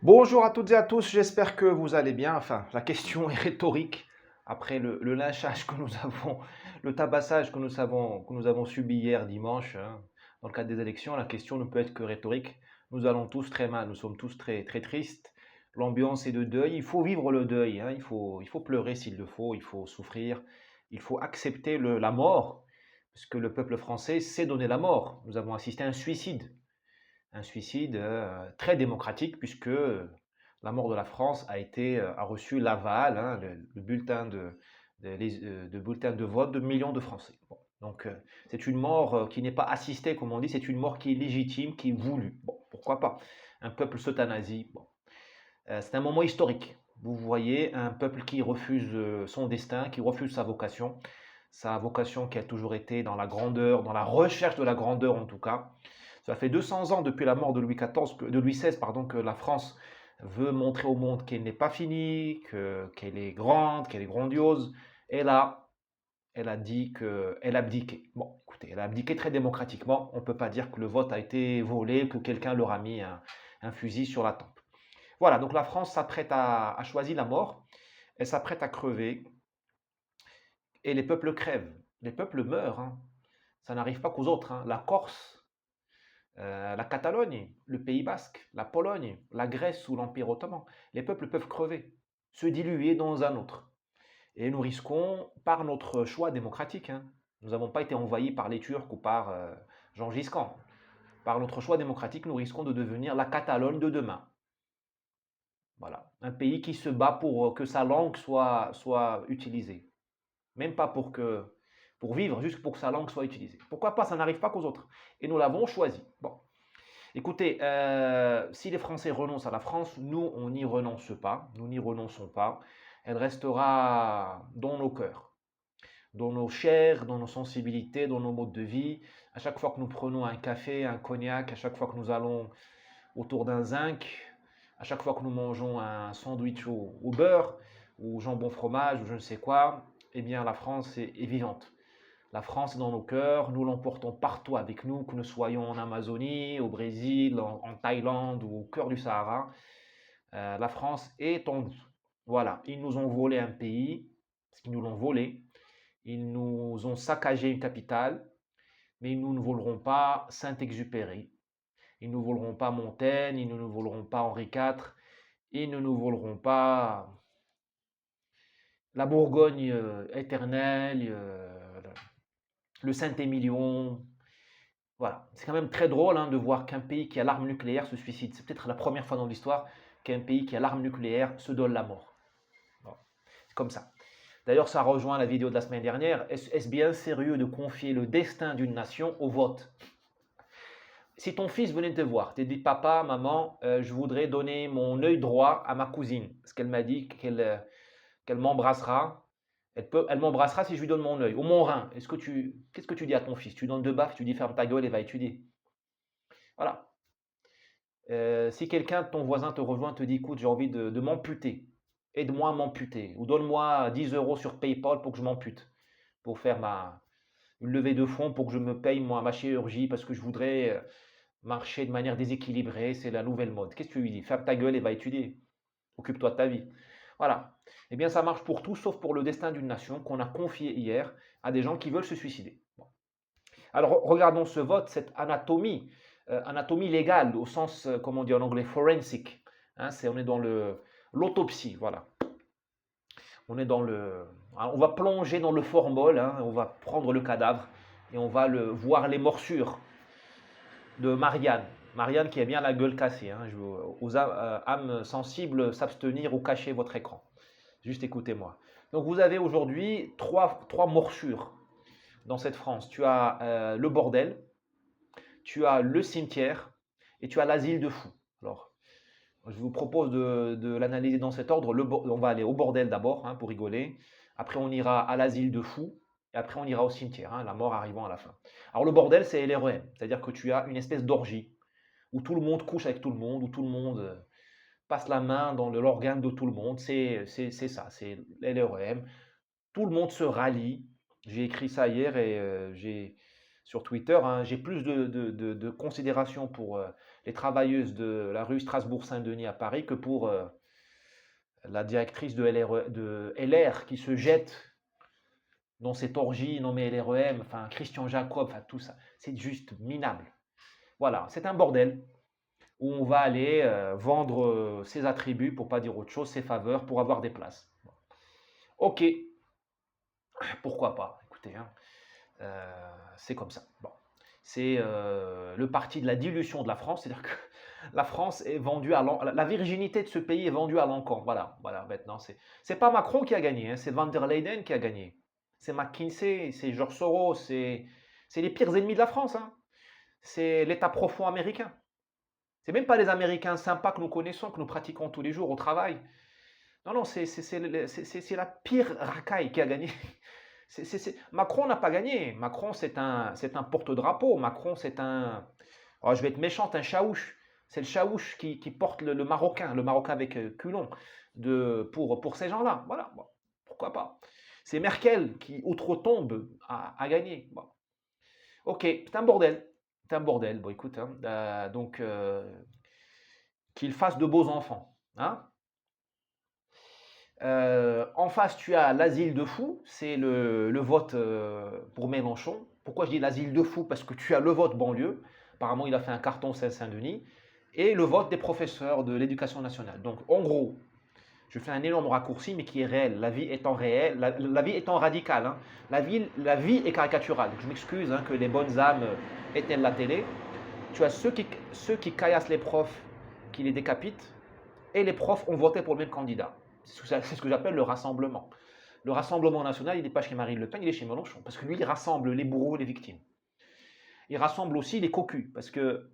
Bonjour à toutes et à tous, j'espère que vous allez bien. Enfin, la question est rhétorique. Après le lynchage que nous avons, le tabassage que nous avons subi hier dimanche, hein, dans le cadre des élections, la question ne peut être que rhétorique. Nous allons tous très mal, nous sommes tous très, très tristes. L'ambiance est de deuil. Il faut vivre le deuil, hein, il faut pleurer s'il le faut, il faut souffrir, il faut accepter la mort, parce que le peuple français sait donner la mort. Nous avons assisté à un suicide très démocratique puisque la mort de la France a reçu l'aval, hein, le bulletin de bulletin de vote de millions de Français. Bon, donc c'est une mort qui n'est pas assistée, comme on dit, c'est une mort qui est légitime, qui est voulue. Bon, pourquoi pas? Un peuple s'euthanasie. Bon, c'est un moment historique. Vous voyez un peuple qui refuse son destin, qui refuse sa vocation qui a toujours été dans la grandeur, dans la recherche de la grandeur en tout cas. Ça fait 200 ans depuis la mort de Louis XIV, de Louis XVI, pardon, que la France veut montrer au monde qu'elle n'est pas finie, qu'elle est grande, qu'elle est grandiose. Et là, elle a dit qu'elle abdiquait. Bon, écoutez, elle a abdiqué très démocratiquement. On ne peut pas dire que le vote a été volé, que quelqu'un leur a mis un fusil sur la tempe. Voilà, donc la France s'apprête à choisir la mort. Elle s'apprête à crever. Et les peuples crèvent. Les peuples meurent, hein. Ça n'arrive pas qu'aux autres, hein. La Corse, la Catalogne, le Pays basque, la Pologne, la Grèce sous l'Empire ottoman. Les peuples peuvent crever, se diluer dans un autre. Et nous risquons, par notre choix démocratique, hein, nous n'avons pas été envahis par les Turcs ou par Gengis Khan. Par notre choix démocratique, nous risquons de devenir la Catalogne de demain. Voilà. Un pays qui se bat pour que sa langue soit utilisée. Même pas pour vivre, juste pour que sa langue soit utilisée. Pourquoi pas? Ça n'arrive pas qu'aux autres. Et nous l'avons choisi. Bon. Écoutez, si les Français renoncent à la France, nous, on n'y renonce pas. Nous n'y renonçons pas. Elle restera dans nos cœurs, dans nos chairs, dans nos sensibilités, dans nos modes de vie. À chaque fois que nous prenons un café, un cognac, à chaque fois que nous allons autour d'un zinc, à chaque fois que nous mangeons un sandwich au beurre, ou jambon fromage, ou je ne sais quoi, eh bien la France est vivante. La France est dans nos cœurs, nous l'emportons partout avec nous, que nous soyons en Amazonie, au Brésil, en Thaïlande ou au cœur du Sahara. La France est en nous. Voilà, ils nous ont volé un pays, parce qu'ils nous l'ont volé. Ils nous ont saccagé une capitale, mais ils nous ne voleront pas Saint-Exupéry. Ils ne nous voleront pas Montaigne, ils ne nous voleront pas Henri IV, ils ne nous voleront pas la Bourgogne éternelle, le Saint-Émilion. Voilà, c'est quand même très drôle hein, de voir qu'un pays qui a l'arme nucléaire se suicide. C'est peut-être la première fois dans l'histoire qu'un pays qui a l'arme nucléaire se donne la mort. Bon, c'est comme ça. D'ailleurs, ça rejoint la vidéo de la semaine dernière. Est-ce bien sérieux de confier le destin d'une nation au vote? Si ton fils venait te voir, te dit papa, maman, je voudrais donner mon œil droit à ma cousine, parce qu'elle m'a dit qu'elle m'embrassera. Elle m'embrassera si je lui donne mon œil ou mon rein. Qu'est-ce que tu dis à ton fils? Tu lui donnes deux baffes, tu dis ferme ta gueule et va étudier. Voilà. Si quelqu'un, ton voisin te rejoint, te dit écoute, j'ai envie de m'amputer, aide-moi à m'amputer, ou donne-moi 10 euros sur PayPal pour que je m'ampute, pour faire une levée de fonds pour que je me paye moi, ma chirurgie parce que je voudrais marcher de manière déséquilibrée, c'est la nouvelle mode. Qu'est-ce que tu lui dis? Ferme ta gueule et va étudier. Occupe-toi de ta vie. Voilà. Eh bien, ça marche pour tout sauf pour le destin d'une nation qu'on a confié hier à des gens qui veulent se suicider. Bon. Alors, regardons ce vote, cette anatomie légale, au sens, comme on dit en anglais, forensic. Hein, on est dans l'autopsie, voilà. On va plonger dans le formol, hein, on va prendre le cadavre et on va voir les morsures de Marianne. Marianne qui a bien la gueule cassée. Hein, aux âmes sensibles, s'abstenir ou cacher votre écran. Juste écoutez-moi. Donc vous avez aujourd'hui trois morsures dans cette France. Tu as le bordel, tu as le cimetière et tu as l'asile de fous. Alors, je vous propose de l'analyser dans cet ordre. On va aller au bordel d'abord, hein, pour rigoler. Après, on ira à l'asile de fous. Et après, on ira au cimetière, hein, la mort arrivant à la fin. Alors, le bordel, c'est LREM. C'est-à-dire que tu as une espèce d'orgie où tout le monde couche avec tout le monde, où tout le monde passe la main dans l'organe de tout le monde. C'est ça, c'est LREM. Tout le monde se rallie. J'ai écrit ça hier et sur Twitter, hein, j'ai plus de considération pour les travailleuses de la rue Strasbourg-Saint-Denis à Paris que pour la directrice de LR qui se jette dans cette orgie nommée LREM, enfin Christian Jacob, enfin tout ça. C'est juste minable. Voilà, c'est un bordel où on va aller vendre ses attributs, pour pas dire autre chose, ses faveurs, pour avoir des places. Ok, pourquoi pas, écoutez, hein, c'est comme ça. Bon. C'est le parti de la dilution de la France, c'est-à-dire que la France est vendue à la virginité de ce pays est vendue à l'encan. Voilà, voilà, maintenant, c'est pas Macron qui a gagné, hein, c'est Van der Leyen qui a gagné. C'est McKinsey, c'est George Soros, c'est les pires ennemis de la France, hein. C'est l'État profond américain. C'est même pas les Américains sympas que nous connaissons, que nous pratiquons tous les jours au travail. Non, non, c'est la pire racaille qui a gagné. Macron n'a pas gagné. Macron, c'est un porte-drapeau. Macron, c'est un. Oh, je vais être méchante, un chaouche. C'est le chaouche qui porte le Marocain avec culon, pour ces gens-là. Voilà, bon, pourquoi pas. C'est Merkel qui, outre-tombe, a gagné. Bon. Ok, c'est un bordel. C'est un bordel. Bon, écoute, hein, donc, qu'il fasse de beaux enfants. Hein. En face, tu as l'asile de fous, c'est le vote pour Mélenchon. Pourquoi je dis l'asile de fous? Parce que tu as le vote banlieue, apparemment il a fait un carton Seine-Saint-Denis, et le vote des professeurs de l'éducation nationale. Donc en gros, je fais un énorme raccourci, mais qui est réel, la vie étant réelle, la vie étant radicale. Hein. La vie est caricaturale. Je m'excuse hein, que les bonnes âmes éteignent la télé. Tu as ceux qui caillassent les profs, qui les décapitent, et les profs ont voté pour le même candidat. C'est ce que j'appelle le rassemblement. Le Rassemblement national, il n'est pas chez Marine Le Pen, il est chez Mélenchon. Parce que lui, il rassemble les bourreaux et les victimes. Il rassemble aussi les cocus. Parce que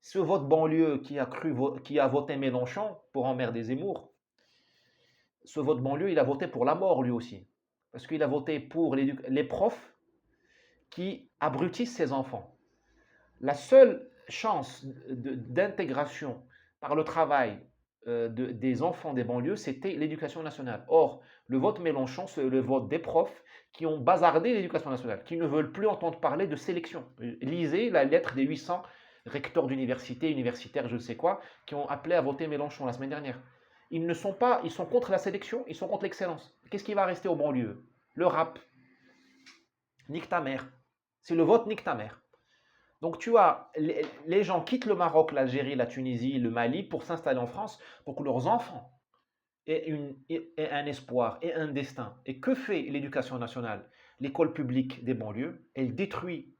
ce vote banlieue qui a voté Mélenchon pour emmerder Zemmour, ce vote banlieue, il a voté pour la mort lui aussi. Parce qu'il a voté pour les profs qui abrutissent ses enfants. La seule chance d'intégration par le travail des enfants des banlieues, c'était l'éducation nationale. Or, le vote Mélenchon, c'est le vote des profs qui ont bazardé l'éducation nationale, qui ne veulent plus entendre parler de sélection. Lisez la lettre des 800 recteurs d'université, universitaires, je ne sais quoi, qui ont appelé à voter Mélenchon la semaine dernière. Ils sont contre la sélection, ils sont contre l'excellence. Qu'est-ce qui va rester aux banlieues? Le rap. Nique ta mère. C'est le vote nique ta mère. Donc tu as, les gens quittent le Maroc, l'Algérie, la Tunisie, le Mali pour s'installer en France, pour que leurs enfants aient un espoir et un destin. Et que fait l'éducation nationale? L'école publique des banlieues, elle détruit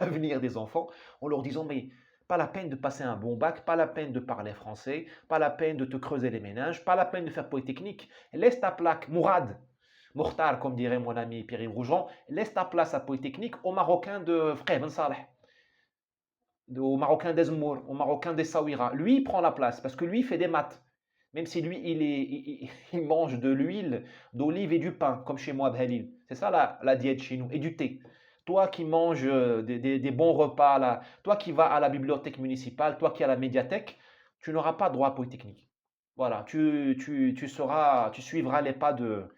l'avenir des enfants en leur disant mais pas la peine de passer un bon bac, pas la peine de parler français, pas la peine de te creuser les méninges, pas la peine de faire Polytechnique. Laisse ta plaque, Mourad, Mokhtar, comme dirait mon ami Pierre-Yves Rougeon, laisse ta place à Polytechnique aux Marocains de Frère Ben Saleh. Au Marocain d'Ezmour, au Marocain d'Essaouira. Lui, il prend la place parce que lui, il fait des maths. Même si lui, il mange de l'huile, d'olive et du pain, comme chez moi, Bhalil. C'est ça la diète chez nous. Et du thé. Toi qui manges des bons repas, là, toi qui vas à la bibliothèque municipale, toi qui es à la médiathèque, tu n'auras pas droit à Polytechnique. Voilà, tu suivras les pas de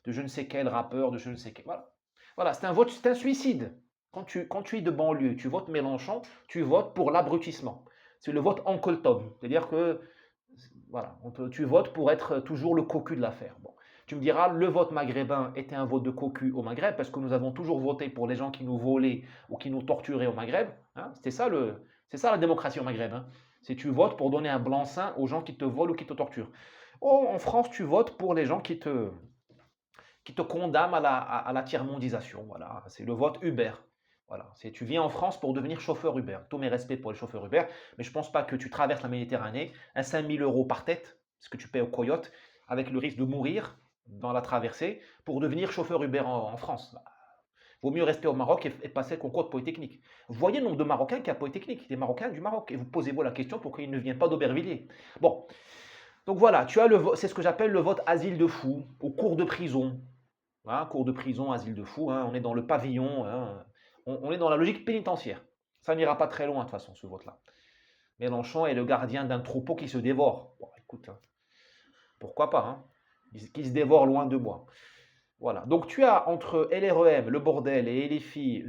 je ne sais quel rappeur, de je ne sais quel. Voilà, voilà, c'est un suicide. Quand tu es de banlieue, tu votes Mélenchon, tu votes pour l'abrutissement. C'est le vote Uncle Tom. C'est-à-dire que voilà, tu votes pour être toujours le cocu de l'affaire. Bon. Tu me diras, le vote maghrébin était un vote de cocu au Maghreb, parce que nous avons toujours voté pour les gens qui nous volaient ou qui nous torturaient au Maghreb. Hein. C'est ça la démocratie au Maghreb. Hein. C'est tu votes pour donner un blanc-seing aux gens qui te volent ou qui te torturent. Oh, en France, tu votes pour les gens qui te condamnent à la tiers-mondisation. Voilà, c'est le vote Uber. Voilà, tu viens en France pour devenir chauffeur Uber. Tous mes respects pour les chauffeurs Uber, mais je ne pense pas que tu traverses la Méditerranée, à 5 000 € par tête, ce que tu paies au coyote, avec le risque de mourir dans la traversée, pour devenir chauffeur Uber en France. Vaut mieux rester au Maroc et passer le concours de Polytechnique. Vous voyez le nombre de Marocains qui a Polytechnique, des Marocains du Maroc, et vous posez-vous la question pourquoi ils ne viennent pas d'Aubervilliers. Bon, donc voilà, tu as c'est ce que j'appelle le vote asile de fou, au cours de prison. Hein, cours de prison, asile de fou, hein, on est dans le pavillon, hein, on est dans la logique pénitentiaire. Ça n'ira pas très loin de toute façon, ce vote-là. Mélenchon est le gardien d'un troupeau qui se dévore. Bon, écoute, hein, pourquoi pas, hein, qui se dévore loin de moi. Voilà. Donc tu as entre LREM, le bordel, et LFI,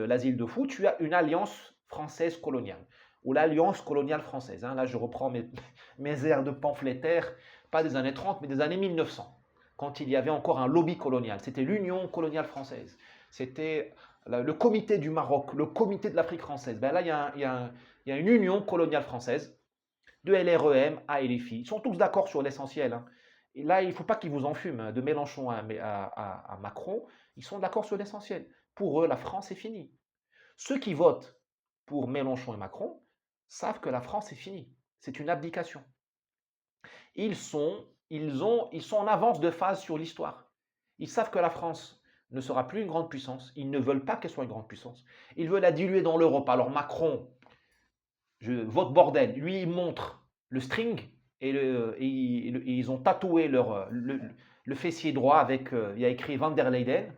l'asile de fou, tu as une alliance française coloniale. ou l'alliance coloniale française. Hein. Là, je reprends mes airs de pamphlétaire, pas des années 30, mais des années 1900, quand il y avait encore un lobby colonial. C'était l'Union coloniale française. C'était le comité du Maroc, le comité de l'Afrique française. Ben là, il y a une union coloniale française, de LREM à LFI. Ils sont tous d'accord sur l'essentiel. Hein. Et là, il ne faut pas qu'ils vous enfument, hein, de Mélenchon à Macron. Ils sont d'accord sur l'essentiel. Pour eux, la France est finie. Ceux qui votent pour Mélenchon et Macron savent que la France est finie. C'est une abdication. Ils sont en avance de phase sur l'histoire. Ils savent que la France ne sera plus une grande puissance. Ils ne veulent pas qu'elle soit une grande puissance. Ils veulent la diluer dans l'Europe. Alors Macron, votre bordel, lui, il montre le string et ils ont tatoué le fessier droit avec, il y a écrit Van der Leyden.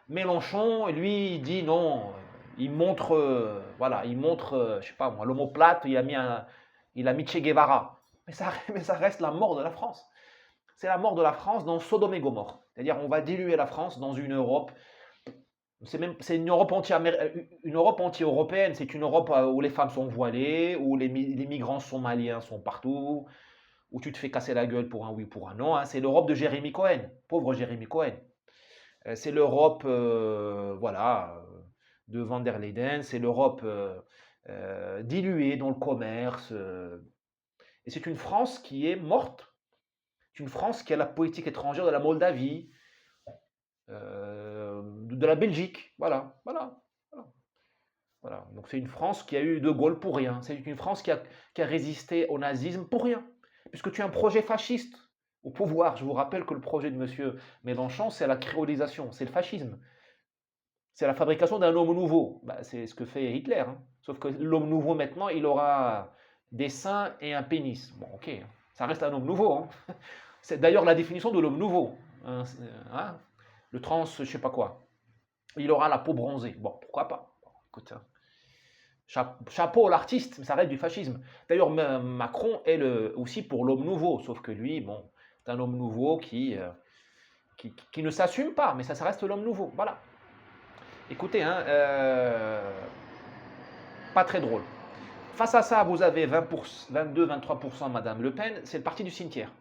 Mélenchon, lui, il dit non, il montre, voilà, il montre, je sais pas moi, l'omoplate, il a mis Che Guevara. Mais ça reste la mort de la France. C'est la mort de la France dans Sodome et Gomorrhe. C'est-à-dire, on va diluer la France dans une Europe. C'est une Europe anti-européenne. C'est une Europe où les femmes sont voilées, où les migrants somaliens sont partout, où tu te fais casser la gueule pour un oui ou pour un non. Hein. C'est l'Europe de Jérémy Cohen, pauvre Jérémy Cohen. C'est l'Europe, voilà, de Van der Leyden. C'est l'Europe diluée dans le commerce. Et c'est une France qui est morte. C'est une France qui a la politique étrangère de la Moldavie, de la Belgique. Voilà, voilà, voilà. Voilà. Donc c'est une France qui a eu De Gaulle pour rien. C'est une France qui a résisté au nazisme pour rien. Puisque tu as un projet fasciste au pouvoir. Je vous rappelle que le projet de M. Mélenchon, c'est la créolisation, c'est le fascisme. C'est la fabrication d'un homme nouveau. Bah, c'est ce que fait Hitler. Hein. Sauf que l'homme nouveau, maintenant, il aura des seins et un pénis. Bon, ok, ça reste un homme nouveau. Hein. C'est d'ailleurs la définition de l'homme nouveau. Hein. Le trans, je sais pas quoi. Il aura la peau bronzée. Bon, pourquoi pas. Bon, écoute, hein. Chapeau à l'artiste, mais ça reste du fascisme. D'ailleurs, Macron est aussi pour l'homme nouveau. Sauf que lui, bon, c'est un homme nouveau qui ne s'assume pas, mais ça reste l'homme nouveau. Voilà. Écoutez, hein, pas très drôle. Face à ça, vous avez 22-23% Madame Le Pen, c'est le parti du cimetière.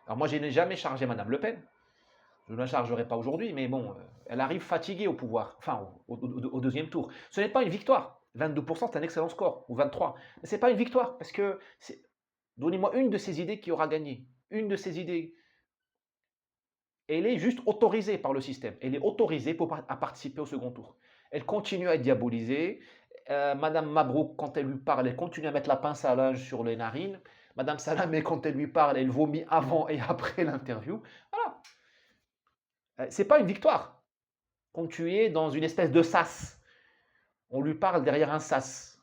Alors moi, je n'ai jamais chargé Madame Le Pen, je ne la chargerai pas aujourd'hui, mais bon, elle arrive fatiguée au pouvoir, enfin au deuxième tour. Ce n'est pas une victoire, 22% c'est un excellent score, ou 23%, mais ce n'est pas une victoire, parce que, donnez-moi une de ces idées qui aura gagné, une de ces idées. Elle est juste autorisée par le système. Elle est autorisée à participer au second tour. Elle continue à être diabolisée. Madame Mabrouk, quand elle lui parle, elle continue à mettre la pince à linge sur les narines. Madame Salamé, quand elle lui parle, elle vomit avant et après l'interview. Voilà. C'est pas une victoire. Quand tu es dans une espèce de sas, on lui parle derrière un sas,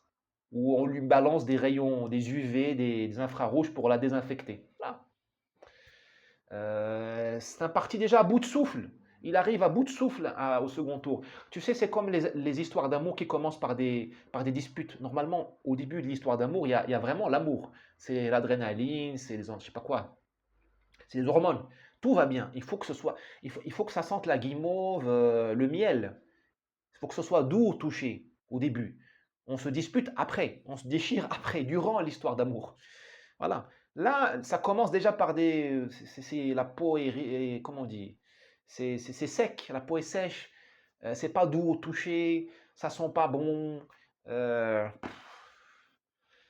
où on lui balance des rayons, des UV, des infrarouges pour la désinfecter. Voilà. C'est un parti déjà à bout de souffle. Il arrive à bout de souffle au second tour. Tu sais, c'est comme les histoires d'amour qui commencent par des disputes. Normalement, au début de l'histoire d'amour, il y a vraiment l'amour. C'est l'adrénaline, c'est je sais pas quoi. C'est les hormones. Tout va bien. Il faut que ça sente la guimauve, le miel. Il faut que ce soit doux au toucher, au début. On se dispute après, on se déchire après, durant l'histoire d'amour. Voilà. Là, ça commence déjà par la peau est comment on dit? C'est sec, la peau est sèche. C'est pas doux au toucher, ça sent pas bon. euh,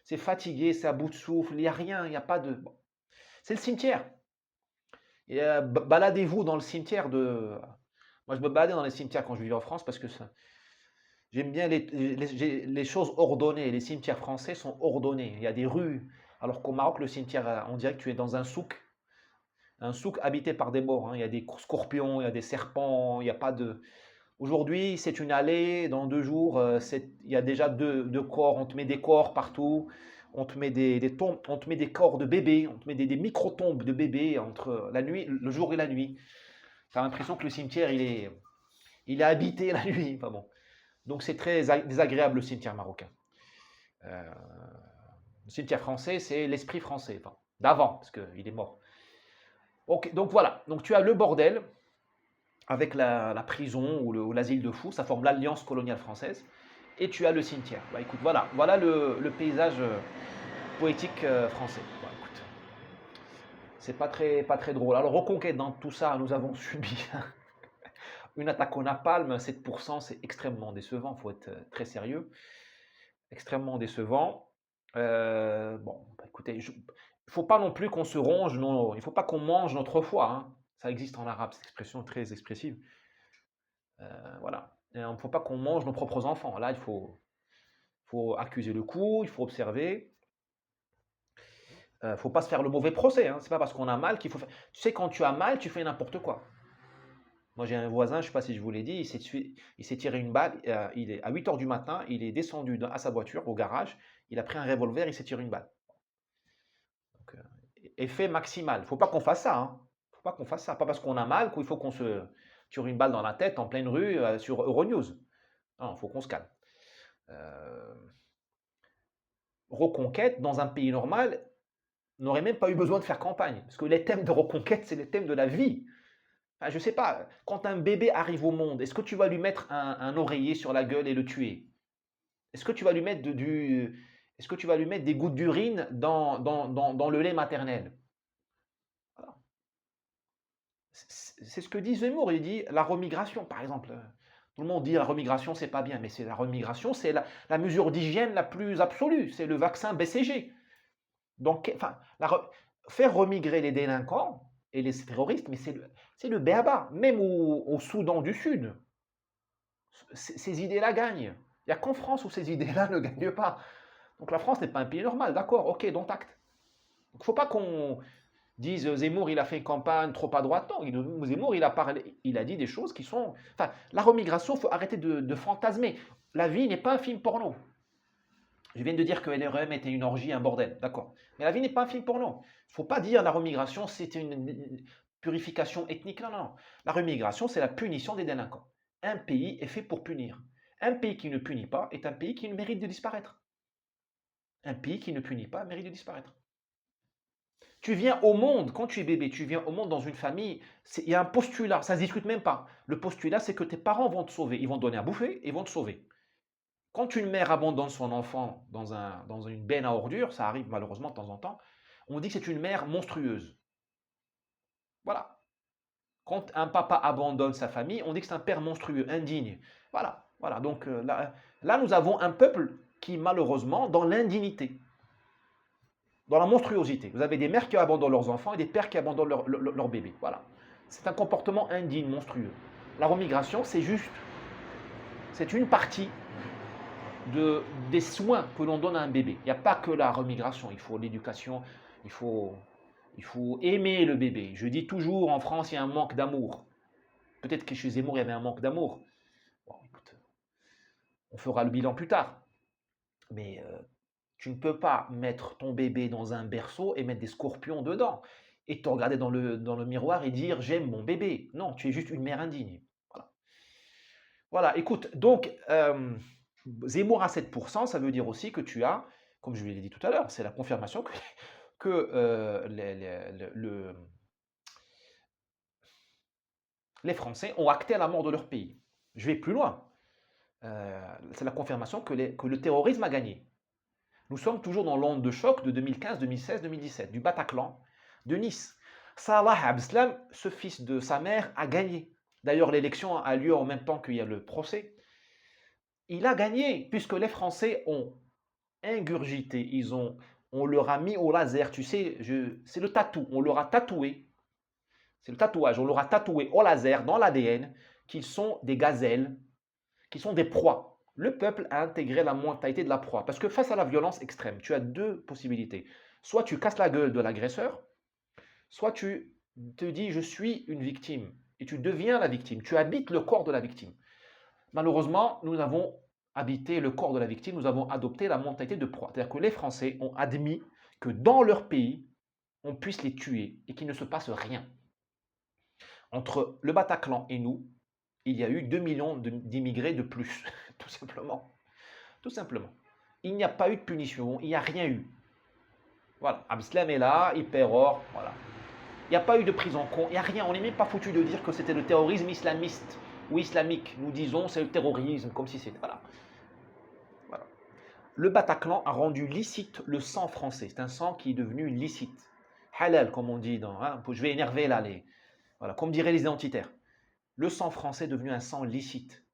c'est fatigué, c'est à bout de souffle. Il n'y a rien, il n'y a pas de. Bon. C'est le cimetière. Et, baladez-vous dans le cimetière de. Moi, je me baladais dans les cimetières quand je vivais en France parce que j'aime bien les choses ordonnées. Les cimetières français sont ordonnés. Il y a des rues. Alors qu'au Maroc, le cimetière, on dirait que tu es dans un souk habité par des morts. Hein. Il y a des scorpions, il y a des serpents, il n'y a pas de. Aujourd'hui, c'est une allée. Dans 2 jours, il y a déjà deux corps. On te met des corps partout. On te met des tombes, on te met des corps de bébés, on te met des micro-tombes de bébés entre la nuit, le jour et la nuit. Tu as l'impression que le cimetière, il est habité la nuit. Enfin bon. Donc c'est très désagréable le cimetière marocain. Le cimetière français, c'est l'esprit français, enfin, d'avant, parce qu'il est mort. Okay, donc voilà, donc tu as le bordel avec la prison ou l'asile de fous, ça forme l'alliance coloniale française. et tu as le cimetière. Bah, écoute, voilà le paysage poétique français. Bah, écoute, c'est pas très drôle. Alors, Reconquête, dans tout ça, nous avons subi une attaque au napalm, 7%, c'est extrêmement décevant, il faut être très sérieux. Extrêmement décevant. Bon, bah, écoutez, il ne faut pas non plus qu'on se ronge, il ne faut pas qu'on mange notre foi, hein. Ça existe en arabe, cette expression très expressive. Voilà. Il ne faut pas qu'on mange nos propres enfants. Là, il faut accuser le coup, il faut observer. Il ne faut pas se faire le mauvais procès, hein. C'est pas parce qu'on a mal qu'il faut faire. Tu sais, quand tu as mal, tu fais n'importe quoi. Moi, j'ai un voisin, je ne sais pas si je vous l'ai dit, il s'est tiré une balle. Il est à 8 h du matin, il est descendu à sa voiture, au garage. Il a pris un revolver, il s'est tiré une balle. Donc, effet maximal. Il ne faut pas qu'on fasse ça, hein. Faut pas qu'on fasse ça. Pas parce qu'on a mal qu'il faut qu'on se tire une balle dans la tête en pleine rue sur Euronews. Non, il faut qu'on se calme. Reconquête, dans un pays normal, n'aurait même pas eu besoin de faire campagne. Parce que les thèmes de reconquête, c'est les thèmes de la vie. Enfin, je ne sais pas, quand un bébé arrive au monde, est-ce que tu vas lui mettre un oreiller sur la gueule et le tuer? Est-ce que tu vas lui mettre est-ce que tu vas lui mettre des gouttes d'urine dans le lait maternel? Voilà. C'est ce que dit Zemmour. Il dit la remigration, par exemple. Tout le monde dit la remigration, c'est pas bien, mais c'est la remigration, c'est la mesure d'hygiène la plus absolue. C'est le vaccin BCG. Donc, enfin, faire remigrer les délinquants et les terroristes, mais c'est le béaba. Même au Soudan du Sud, ces idées-là gagnent. Il n'y a qu'en France où ces idées-là ne gagnent pas. Donc la France n'est pas un pays normal, d'accord, ok, dont acte. Il ne faut pas qu'on dise Zemmour, il a fait une campagne trop à droite. Non, Zemmour, il a dit des choses qui sont... Enfin, la remigration, il faut arrêter de fantasmer. La vie n'est pas un film porno. Je viens de dire que LRM était une orgie, un bordel, d'accord. Mais la vie n'est pas un film porno. Il ne faut pas dire la remigration, c'est une purification ethnique. Non, non. La remigration, c'est la punition des délinquants. Un pays est fait pour punir. Un pays qui ne punit pas est un pays qui mérite de disparaître. Un pays qui ne punit pas mérite de disparaître. Tu viens au monde, quand tu es bébé, tu viens au monde dans une famille, il y a un postulat, ça ne se discute même pas. Le postulat, c'est que tes parents vont te sauver. Ils vont te donner à bouffer et vont te sauver. Quand une mère abandonne son enfant dans une benne à ordures, ça arrive malheureusement de temps en temps, on dit que c'est une mère monstrueuse. Voilà. Quand un papa abandonne sa famille, on dit que c'est un père monstrueux, indigne. Voilà. Voilà. Donc là, nous avons un peuple qui, malheureusement, dans l'indignité, dans la monstruosité. Vous avez des mères qui abandonnent leurs enfants et des pères qui abandonnent leurs bébés. Voilà. C'est un comportement indigne, monstrueux. La remigration, c'est juste, c'est une partie des soins que l'on donne à un bébé. Il n'y a pas que la remigration, il faut l'éducation, il faut aimer le bébé. Je dis toujours, en France, il y a un manque d'amour. Peut-être que chez Zemmour, il y avait un manque d'amour. Bon, écoute, on fera le bilan plus tard. Mais tu ne peux pas mettre ton bébé dans un berceau et mettre des scorpions dedans et te regarder dans le miroir et dire j'aime mon bébé. Non, tu es juste une mère indigne. Voilà. Voilà, écoute, donc Zemmour à 7%, ça veut dire aussi que tu as, comme je l'ai dit tout à l'heure, c'est la confirmation que les Français ont acté à la mort de leur pays. Je vais plus loin. C'est la confirmation que le terrorisme a gagné. Nous sommes toujours dans l'onde de choc de 2015, 2016, 2017, du Bataclan, de Nice. Salah Abdeslam, ce fils de sa mère, a gagné. D'ailleurs, l'élection a lieu en même temps qu'il y a le procès. Il a gagné, puisque les Français ont ingurgité, on leur a mis au laser, tu sais, c'est le tatou, on leur a tatoué, c'est le tatouage, on leur a tatoué au laser, dans l'ADN, qu'ils sont des gazelles, qu'ils sont des proies. Le peuple a intégré la mentalité de la proie, parce que face à la violence extrême, tu as deux possibilités. Soit tu casses la gueule de l'agresseur, soit tu te dis je suis une victime, et tu deviens la victime, tu habites le corps de la victime. Malheureusement, nous avons habité le corps de la victime, nous avons adopté la mentalité de proie. C'est-à-dire que les Français ont admis que dans leur pays, on puisse les tuer et qu'il ne se passe rien. Entre le Bataclan et nous, il y a eu 2 millions d'immigrés de plus, tout simplement. Tout simplement. Il n'y a pas eu de punition, il n'y a rien eu. Voilà, Abdeslam est là, il perd or, voilà. Il n'y a pas eu de prise en compte, il n'y a rien. On n'est même pas foutu de dire que c'était le terrorisme islamiste ou islamique. Nous disons c'est le terrorisme, comme si c'était... Voilà. Le Bataclan a rendu licite le sang français. C'est un sang qui est devenu licite. Halal, comme on dit dans. Je vais énerver là, voilà, comme diraient les identitaires. Le sang français est devenu un sang licite.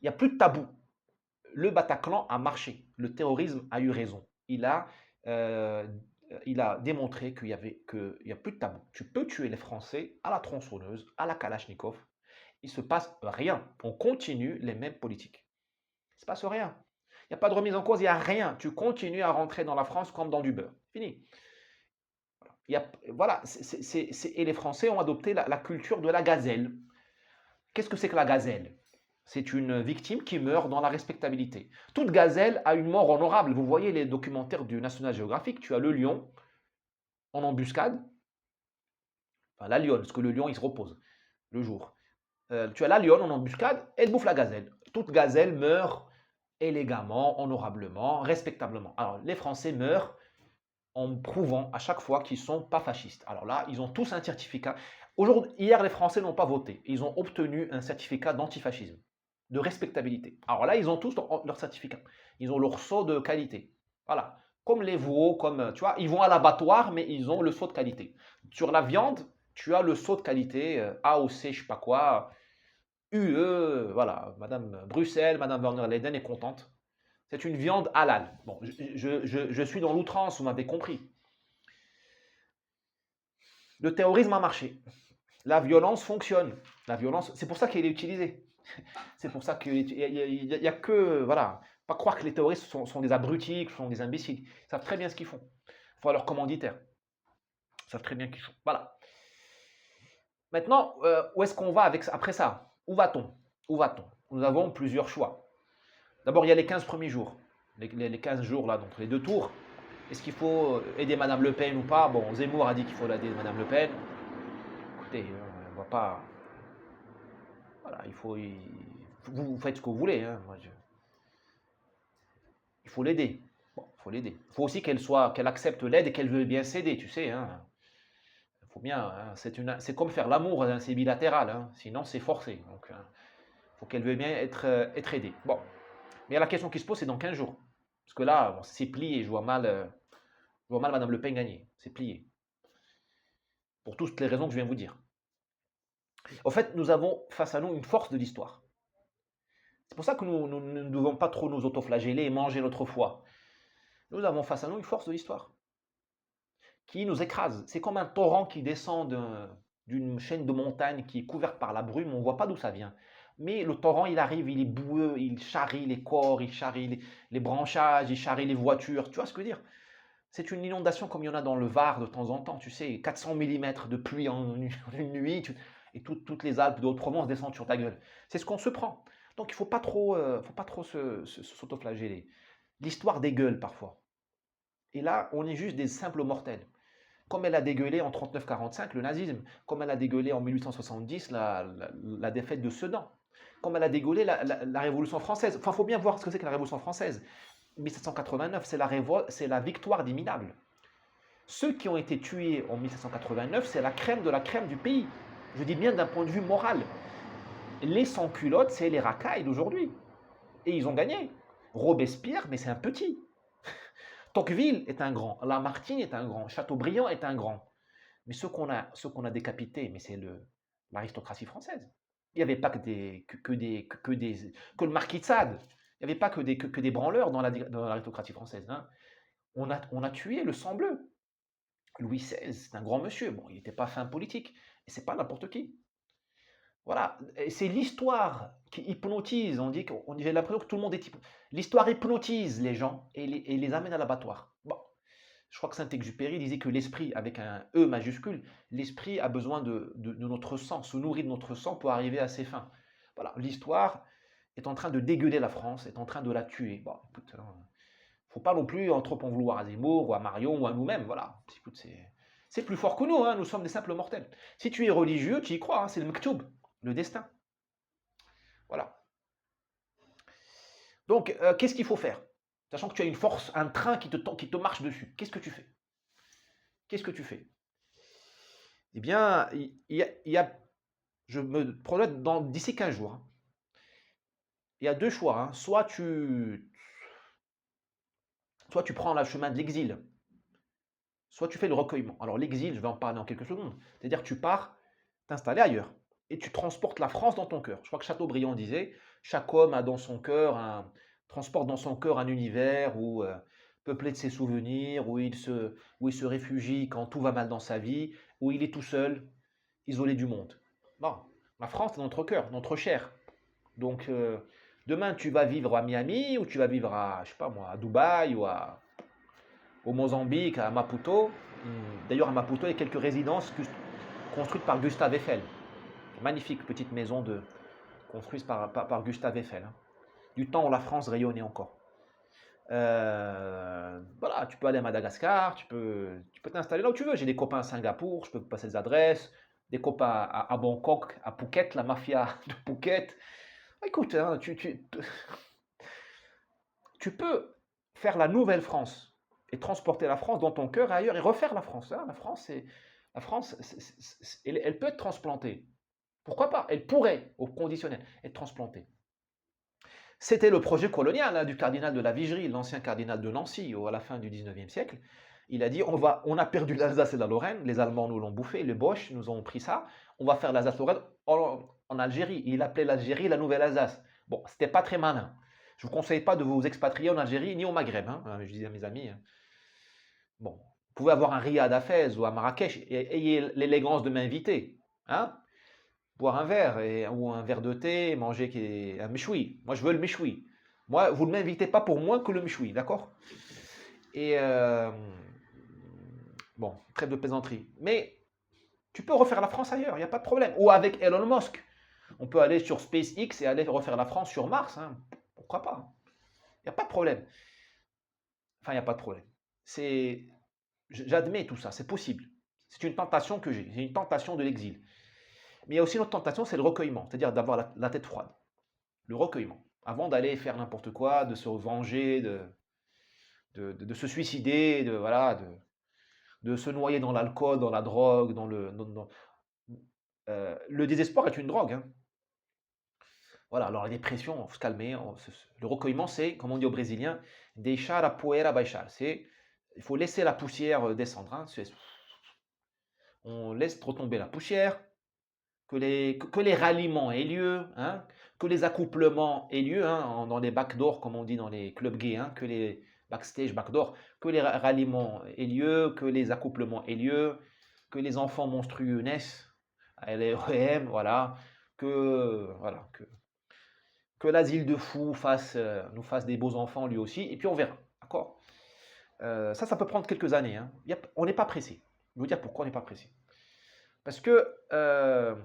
Il n'y a plus de tabou. Le Bataclan a marché. Le terrorisme a eu raison. Euh, il a démontré qu'il y a plus de tabou. Tu peux tuer les Français à la tronçonneuse, à la Kalachnikov. Il ne se passe rien. On continue les mêmes politiques. Il ne se passe rien. Il n'y a pas de remise en cause, il n'y a rien. Tu continues à rentrer dans la France comme dans du beurre. Fini. Voilà. Et les Français ont adopté la culture de la gazelle. Qu'est-ce que c'est que la gazelle? C'est une victime qui meurt dans la respectabilité. Toute gazelle a une mort honorable. Vous voyez les documentaires du National Geographic, tu as le lion en embuscade, enfin la lionne, parce que le lion il se repose le jour. Tu as la lionne en embuscade, elle bouffe la gazelle. Toute gazelle meurt élégamment, honorablement, respectablement. Alors les Français meurent en prouvant à chaque fois qu'ils ne sont pas fascistes. Alors là, ils ont tous un certificat. Hier, les Français n'ont pas voté. Ils ont obtenu un certificat d'antifascisme, de respectabilité. Alors là, ils ont tous leur certificat. Ils ont leur sceau de qualité. Voilà. Comme les veaux, tu vois, ils vont à l'abattoir, mais ils ont le sceau de qualité. Sur la viande, tu as le sceau de qualité, AOC, je ne sais pas quoi, UE, voilà. Madame Bruxelles, Madame Van der Leyen est contente. C'est une viande halal. Bon, je suis dans l'outrance, vous m'avez compris. Le terrorisme a marché. La violence fonctionne. La violence, c'est pour ça qu'elle est utilisée. C'est pour ça qu'il n'y a que, voilà, pas croire que les terroristes sont des abrutis, que sont des imbéciles. Ils savent très bien ce qu'ils font. Il faut leur commanditaire. Ils savent très bien ce qu'ils font. Voilà. Maintenant, où est-ce qu'on va après ça? Où va-t-on? Où va-t-on? Nous avons plusieurs choix. D'abord, il y a les 15 premiers jours. Les 15 jours, là, donc les deux tours. Est-ce qu'il faut aider Madame Le Pen ou pas? Bon, Zemmour a dit qu'il faut aider Madame Le Pen. Écoutez, on ne va pas... Voilà, vous faites ce que vous voulez. Hein. Il faut l'aider. Bon, il faut l'aider. Il faut aussi qu'elle accepte l'aide et qu'elle veut bien céder, tu sais. Hein. Il faut bien. Hein. C'est comme faire l'amour, hein, c'est bilatéral. Hein. Sinon, c'est forcé. Donc, il faut qu'elle veuille bien être aidée. Bon. Mais la question qui se pose, c'est dans 15 jours. Parce que là, bon, c'est plié. Je vois mal Madame Le Pen gagner. C'est plié. Pour toutes les raisons que je viens de vous dire. En fait, nous avons face à nous une force de l'histoire. C'est pour ça que nous ne devons pas trop nous autoflageller et manger notre foi. Nous avons face à nous une force de l'histoire qui nous écrase. C'est comme un torrent qui descend d'une chaîne de montagnes qui est couverte par la brume, on ne voit pas d'où ça vient. Mais le torrent, il arrive, il est boueux, il charrie les corps, il charrie les branchages, il charrie les voitures. Tu vois ce que je veux dire? C'est une inondation comme il y en a dans le Var de temps en temps, tu sais, 400 mm de pluie en une nuit, et toutes les Alpes de Haute-Provence descendent sur ta gueule. C'est ce qu'on se prend. Donc il ne faut pas trop s'autoflageller. L'histoire dégueule parfois. Et là, on est juste des simples mortels. Comme elle a dégueulé en 39-45 le nazisme, comme elle a dégueulé en 1870 la défaite de Sedan, comme elle a dégueulé la Révolution française. Enfin, il faut bien voir ce que c'est que la Révolution française. 1789, c'est la victoire des minables. Ceux qui ont été tués en 1789, c'est la crème de la crème du pays. Je dis bien d'un point de vue moral. Les sans-culottes, c'est les racailles d'aujourd'hui. Et ils ont gagné. Robespierre, mais c'est un petit. Tocqueville est un grand, Lamartine est un grand, Chateaubriand est un grand. Mais ceux qu'on a décapités, mais c'est l'aristocratie française. Il n'y avait pas que le marquis de Sade. Il n'y avait pas que des branleurs dans l'aristocratie française. Hein. On a tué le sang bleu. Louis XVI, c'est un grand monsieur. Bon, il n'était pas fin politique. Et c'est pas n'importe qui. Voilà, c'est l'histoire qui hypnotise. J'ai l'impression que tout le monde est hypnotisé. L'histoire hypnotise les gens et les amène à l'abattoir. Bon, je crois que Saint-Exupéry disait que l'esprit, avec un E majuscule, l'esprit a besoin de notre sang, se nourrit de notre sang pour arriver à ses fins. Voilà, l'histoire est en train de dégueuler la France, est en train de la tuer. Bon, écoute, faut pas non plus trop en vouloir à Zemmour ou à Marion ou à nous-mêmes. Voilà, écoute, c'est plus fort que nous, hein, nous sommes des simples mortels. Si tu es religieux, tu y crois, hein, c'est le mektoub, le destin. Voilà. Donc, qu'est-ce qu'il faut faire? Sachant que tu as une force, un train qui te marche dessus. Qu'est-ce que tu fais? Qu'est-ce que tu fais? Eh bien, je me projette d'ici 15 jours. Hein. Il y a deux choix. Hein. Soit tu soit tu prends le chemin de l'exil, soit tu fais le recueillement. Alors l'exil, je vais en parler en quelques secondes, c'est-à-dire que tu pars t'installer ailleurs et tu transportes la France dans ton cœur. Je crois que Chateaubriand disait, chaque homme a dans son cœur transporte dans son cœur un univers où, peuplé de ses souvenirs, où il se réfugie quand tout va mal dans sa vie, où il est tout seul, isolé du monde. Bon, la France, c'est notre cœur, notre chair. Donc, demain, tu vas vivre à Miami ou tu vas vivre à, je sais pas moi, à Dubaï ou au Mozambique, à Maputo. D'ailleurs, à Maputo, il y a quelques résidences construites par Gustave Eiffel. Magnifique petite maison construite par Gustave Eiffel, hein. Du temps où la France rayonnait encore. Voilà, tu peux aller à Madagascar, tu peux t'installer là où tu veux. J'ai des copains à Singapour, je peux te passer des adresses, des copains à Bangkok, à Phuket, la mafia de Phuket. Écoute, hein, tu peux faire la nouvelle France et transporter la France dans ton cœur et ailleurs et refaire la France, hein. Elle peut être transplantée. Pourquoi pas? Elle pourrait, au conditionnel, être transplantée. C'était le projet colonial, hein, du cardinal de la Vigerie, l'ancien cardinal de Nancy, à la fin du 19e siècle. Il a dit, on a perdu l'Alsace et la Lorraine, les Allemands nous l'ont bouffé, les Boches nous ont pris ça, on va faire l'Alsace-Lorraine en Algérie. Il appelait l'Algérie la nouvelle Alsace. Bon, c'était pas très malin. Je ne vous conseille pas de vous expatrier en Algérie ni au Maghreb, hein, je dis à mes amis. Bon, vous pouvez avoir un riad à Fès ou à Marrakech et ayez l'élégance de m'inviter, hein, boire un verre ou un verre de thé, manger un méchoui. Moi, je veux le méchoui. Moi, vous ne m'invitez pas pour moins que le méchoui, d'accord? Et bon, trêve de plaisanterie. Mais tu peux refaire la France ailleurs, il n'y a pas de problème. Ou avec Elon Musk. On peut aller sur SpaceX et aller refaire la France sur Mars, hein. Pourquoi pas? Il n'y a pas de problème. Enfin, il n'y a pas de problème. J'admets tout ça, c'est possible. C'est une tentation que j'ai. C'est une tentation de l'exil. Mais il y a aussi une autre tentation, c'est le recueillement, c'est-à-dire d'avoir la tête froide. Le recueillement. Avant d'aller faire n'importe quoi, de se venger, de se suicider, voilà, de se noyer dans l'alcool, dans la drogue, le désespoir est une drogue, hein. Voilà, alors la dépression, il faut se calmer. Le recueillement, c'est, comme on dit au brésilien, deixar a poeira baixar. Il faut laisser la poussière descendre, hein. On laisse retomber la poussière, que les ralliements aient lieu, hein, que les accouplements aient lieu, hein, dans les backdoors, comme on dit dans les clubs gays, hein, que les backstage, backdoor, que les ralliements aient lieu, que les accouplements aient lieu, que les enfants monstrueux naissent, à LREM, voilà, que l'asile de fous nous fasse des beaux enfants lui aussi, et puis on verra, d'accord? Ça peut prendre quelques années, hein. On n'est pas pressé. Je vais vous dire pourquoi on n'est pas pressé. Parce que le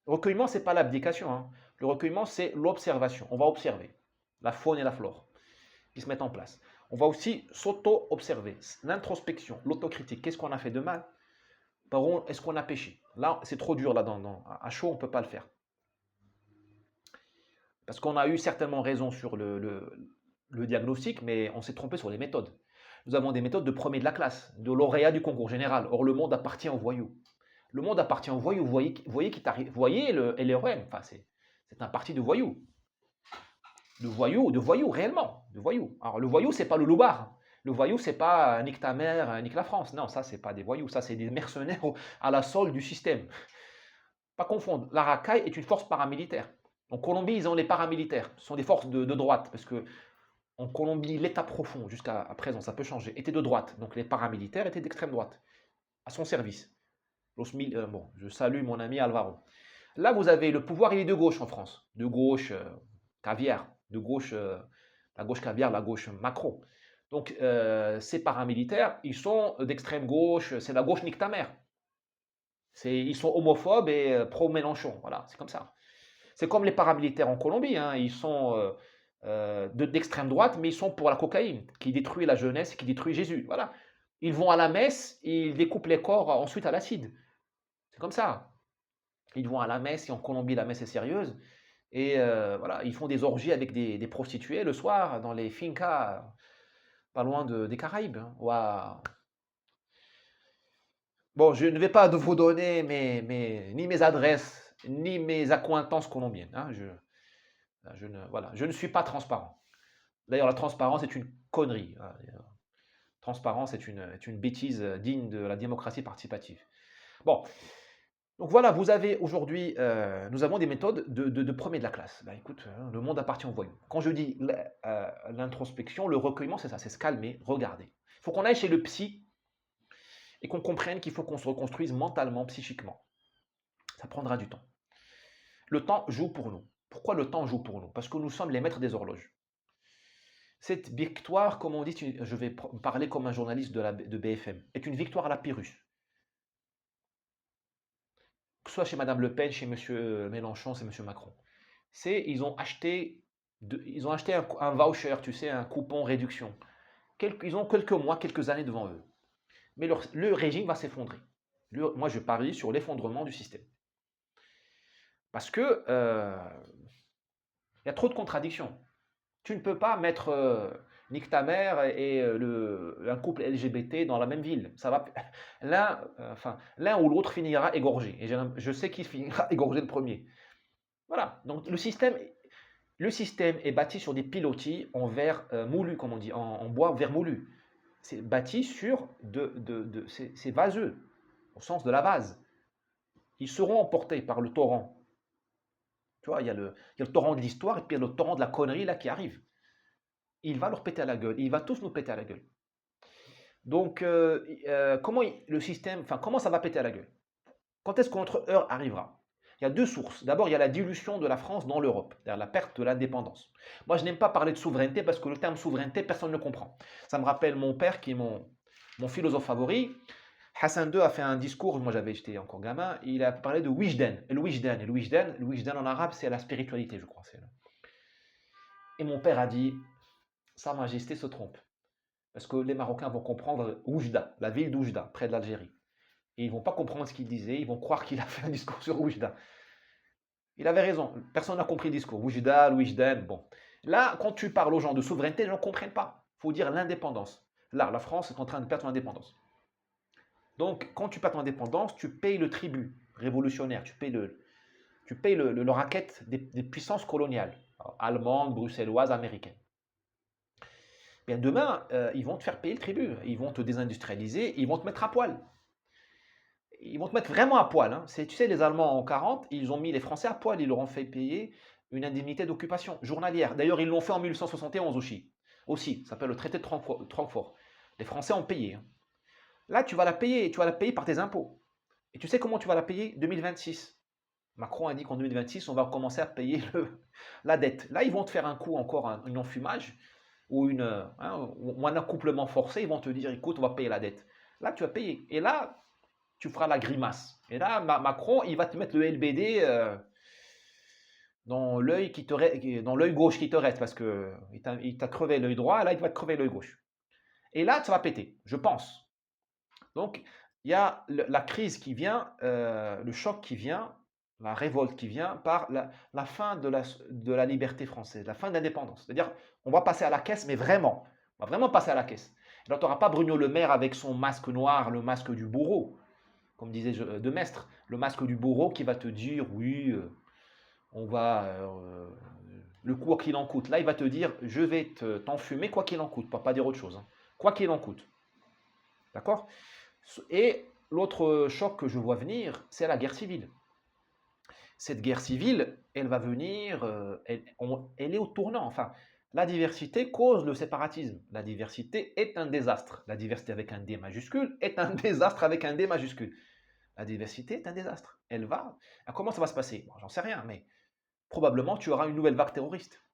recueillement, ce n'est pas l'abdication, hein. Le recueillement, c'est l'observation. On va observer la faune et la flore qui se mettent en place. On va aussi s'auto-observer, l'introspection, l'autocritique. Qu'est-ce qu'on a fait de mal? Par où est-ce qu'on a péché? Là, c'est trop dur, là, à chaud, on ne peut pas le faire. Parce qu'on a eu certainement raison sur le diagnostic, mais on s'est trompé sur les méthodes. Nous avons des méthodes de premier de la classe, de lauréat du concours général. Or, le monde appartient aux voyous. Le monde appartient aux voyous. Voyez le LREM, enfin, c'est un parti de voyous. De voyous, réellement. De voyous. Alors, le voyou, c'est pas le loupard. Le voyou, c'est pas nique ta mère, nique la France. Non, ça, c'est pas des voyous. Ça, c'est des mercenaires à la solde du système. Pas confondre. La racaille est une force paramilitaire. En Colombie, ils ont les paramilitaires. Ce sont des forces de droite, parce que en Colombie, l'État profond, jusqu'à présent, ça peut changer, était de droite. Donc les paramilitaires étaient d'extrême droite, à son service. Bon, je salue mon ami Alvaro. Là, vous avez le pouvoir, il est de gauche en France. De gauche, caviar. De gauche, la gauche caviar, la gauche macro. Donc, ces paramilitaires, ils sont d'extrême gauche, c'est la gauche nique ta mère. Ils sont homophobes et pro-Mélenchon. Voilà, c'est comme ça. C'est comme les paramilitaires en Colombie, hein. Ils sont d'extrême droite, mais ils sont pour la cocaïne, qui détruit la jeunesse, qui détruit Jésus. Voilà. Ils vont à la messe, et ils découpent les corps ensuite à l'acide. C'est comme ça. Ils vont à la messe, et en Colombie, la messe est sérieuse. Et voilà, ils font des orgies avec des prostituées le soir, dans les fincas, pas loin des Caraïbes, hein. Waouh. Bon, je ne vais pas vous donner ni mes adresses, ni mes accointances colombiennes, hein. Voilà, je ne suis pas transparent. D'ailleurs, la transparence est une connerie, hein. Transparence est une bêtise digne de la démocratie participative. Bon, donc voilà, vous avez aujourd'hui, nous avons des méthodes de premier de la classe. Ben écoute, le monde appartient aux voyous. Quand je dis l'introspection, le recueillement, c'est ça, c'est se calmer, regarder. Il faut qu'on aille chez le psy et qu'on comprenne qu'il faut qu'on se reconstruise mentalement, psychiquement. Ça prendra du temps. Le temps joue pour nous. Pourquoi le temps joue pour nous? Parce que nous sommes les maîtres des horloges. Cette victoire, comme on dit, je vais parler comme un journaliste de BFM, est une victoire à la Pyrrhus. Que ce soit chez Madame Le Pen, chez Monsieur Mélenchon, c'est Monsieur Macron. Ils ont acheté, un voucher, tu sais, un coupon réduction. Ils ont quelques mois, quelques années devant eux. Mais le régime va s'effondrer. Moi, je parie sur l'effondrement du système. Parce que il y a trop de contradictions. Tu ne peux pas mettre Nick ta mère et un couple LGBT dans la même ville. Ça va, l'un ou l'autre finira égorgé. Et je sais qui finira égorgé le premier. Voilà. Donc le système est bâti sur des pilotis en verre moulu, comme on dit, en bois verre moulu. C'est bâti sur c'est vaseux, au sens de la vase. Ils seront emportés par le torrent. Tu vois, il y a le torrent de l'histoire et puis il y a le torrent de la connerie là qui arrive. Il va leur péter à la gueule. Il va tous nous péter à la gueule. Donc, comment ça va péter à la gueule? Quand est-ce que notre heure arrivera? Il y a deux sources. D'abord, il y a la dilution de la France dans l'Europe, c'est-à-dire la perte de l'indépendance. Moi, je n'aime pas parler de souveraineté parce que le terme souveraineté, personne ne le comprend. Ça me rappelle mon père qui est mon philosophe favori. Hassan II a fait un discours, moi j'étais encore gamin, il a parlé de Wijdan. Et le Wijdan en arabe, c'est la spiritualité, je crois. Et mon père a dit, Sa Majesté se trompe. Parce que les Marocains vont comprendre Oujda, la ville d'Oujda, près de l'Algérie. Et ils ne vont pas comprendre ce qu'il disait, ils vont croire qu'il a fait un discours sur Oujda. Il avait raison, personne n'a compris le discours. Oujda, Wijdan, bon. Là, quand tu parles aux gens de souveraineté, les gens ne comprennent pas. Il faut dire l'indépendance. Là, la France est en train de perdre son indépendance. Donc, quand tu perds ton indépendance, tu payes le tribut révolutionnaire, tu payes le racket des puissances coloniales, allemandes, bruxelloises, américaines. Bien, demain, ils vont te faire payer le tribut, ils vont te désindustrialiser, ils vont te mettre à poil. Ils vont te mettre vraiment à poil, hein. Tu sais, les Allemands en 40, ils ont mis les Français à poil, ils leur ont fait payer une indemnité d'occupation journalière. D'ailleurs, ils l'ont fait en 1871 aussi, ça s'appelle le traité de Francfort. Les Français ont payé, hein. Là, tu vas la payer par tes impôts. Et tu sais comment tu vas la payer? 2026. Macron a dit qu'en 2026, on va commencer à payer la dette. Là, ils vont te faire un coup encore, un enfumage ou un accouplement forcé. Ils vont te dire, écoute, on va payer la dette. Là, tu vas payer. Et là, tu feras la grimace. Et là, Macron, il va te mettre le LBD dans l'œil gauche qui te reste parce qu'il t'a crevé l'œil droit. Et là, il va te crever l'œil gauche. Et là, ça va péter, je pense. Donc, il y a la crise qui vient, le choc qui vient, la révolte qui vient par la fin de la liberté française, la fin de l'indépendance. C'est-à-dire, on va passer à la caisse, mais vraiment, on va vraiment passer à la caisse. Et là, tu n'auras pas Bruno Le Maire avec son masque noir, le masque du bourreau, comme disait de Maistre, le masque du bourreau qui va te dire, oui, on va, le quoi qu'il en coûte. Là, il va te dire, je vais t'enfumer quoi qu'il en coûte, pas dire autre chose, hein. Quoi qu'il en coûte. D'accord? Et l'autre choc que je vois venir, c'est la guerre civile. Cette guerre civile, elle va venir, elle est au tournant. Enfin, la diversité cause le séparatisme. La diversité est un désastre. La diversité avec un D majuscule est un désastre avec un D majuscule. La diversité est un désastre. Comment ça va se passer? Bon, j'en sais rien, mais probablement tu auras une nouvelle vague terroriste.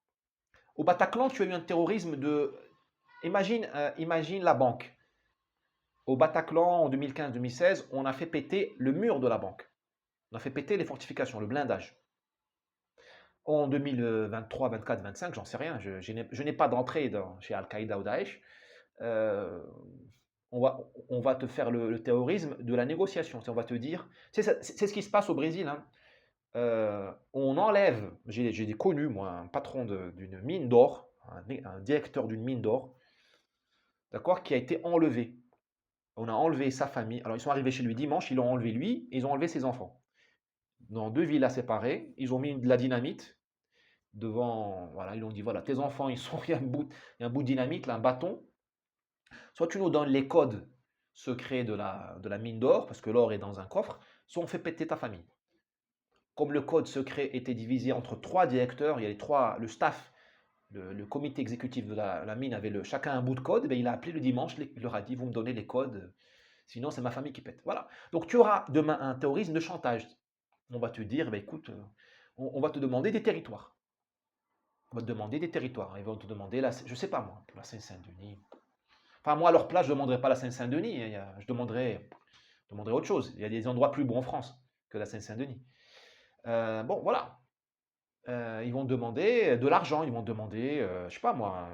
Au Bataclan, tu as eu un terrorisme Imagine la banque. Au Bataclan, en 2015-2016, on a fait péter le mur de la banque. On a fait péter les fortifications, le blindage. En 2023, 24, 25, j'en sais rien, je n'ai pas d'entrée chez Al-Qaïda ou Daesh. On va te faire le terrorisme de la négociation. On va te dire, c'est ce qui se passe au Brésil, hein. On enlève, j'ai connu, moi, un patron d'une mine d'or, un directeur d'une mine d'or, d'accord, qui a été enlevé. On a enlevé sa famille. Alors, ils sont arrivés chez lui dimanche, ils l'ont enlevé lui, et ils ont enlevé ses enfants. Dans deux villas séparées, ils ont mis de la dynamite, devant, voilà, ils ont dit, voilà, tes enfants, ils sont, il y a un bout de dynamite, là, un bâton, soit tu nous donnes les codes secrets de la mine d'or, parce que l'or est dans un coffre, soit on fait péter ta famille. Comme le code secret était divisé entre trois directeurs, il y a les trois, le staff, le comité exécutif de la mine avait chacun un bout de code, ben il a appelé le dimanche, il leur a dit, vous me donnez les codes, sinon c'est ma famille qui pète. Voilà. Donc tu auras demain un terrorisme de chantage. On va te dire, ben écoute, on va te demander des territoires. On va te demander des territoires. Ils vont te demander, je ne sais pas moi, pour la Seine-Saint-Denis. Enfin, moi, à leur place, je ne demanderais pas la Seine-Saint-Denis. Je demanderais autre chose. Il y a des endroits plus beaux en France que la Seine-Saint-Denis. Bon, voilà. Ils vont demander de l'argent. Ils vont demander, je ne sais pas moi,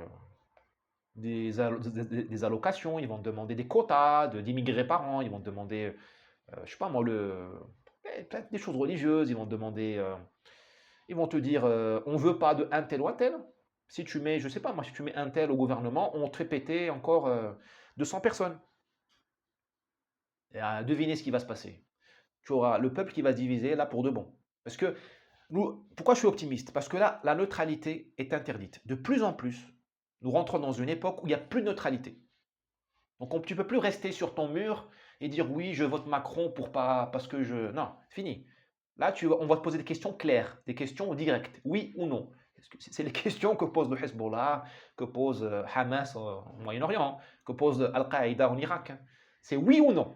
des allocations. Ils vont demander des quotas d'immigrés par an. Ils vont demander, je ne sais pas moi, peut-être des choses religieuses. Ils vont demander, ils vont te dire, on ne veut pas de un tel ou un tel. Si tu mets, je ne sais pas moi, si tu mets un tel au gouvernement, on te fait péter encore 200 personnes. Et à deviner ce qui va se passer. Tu auras le peuple qui va se diviser là pour de bon. Parce que pourquoi je suis optimiste? Parce que là, la neutralité est interdite. De plus en plus, nous rentrons dans une époque où il n'y a plus de neutralité. Donc tu ne peux plus rester sur ton mur et dire oui, je vote Macron parce que je... Non, fini. Là, on va te poser des questions claires, des questions directes, oui ou non. C'est les questions que pose le Hezbollah, que pose Hamas au Moyen-Orient, que pose Al-Qaïda en Irak. C'est oui ou non.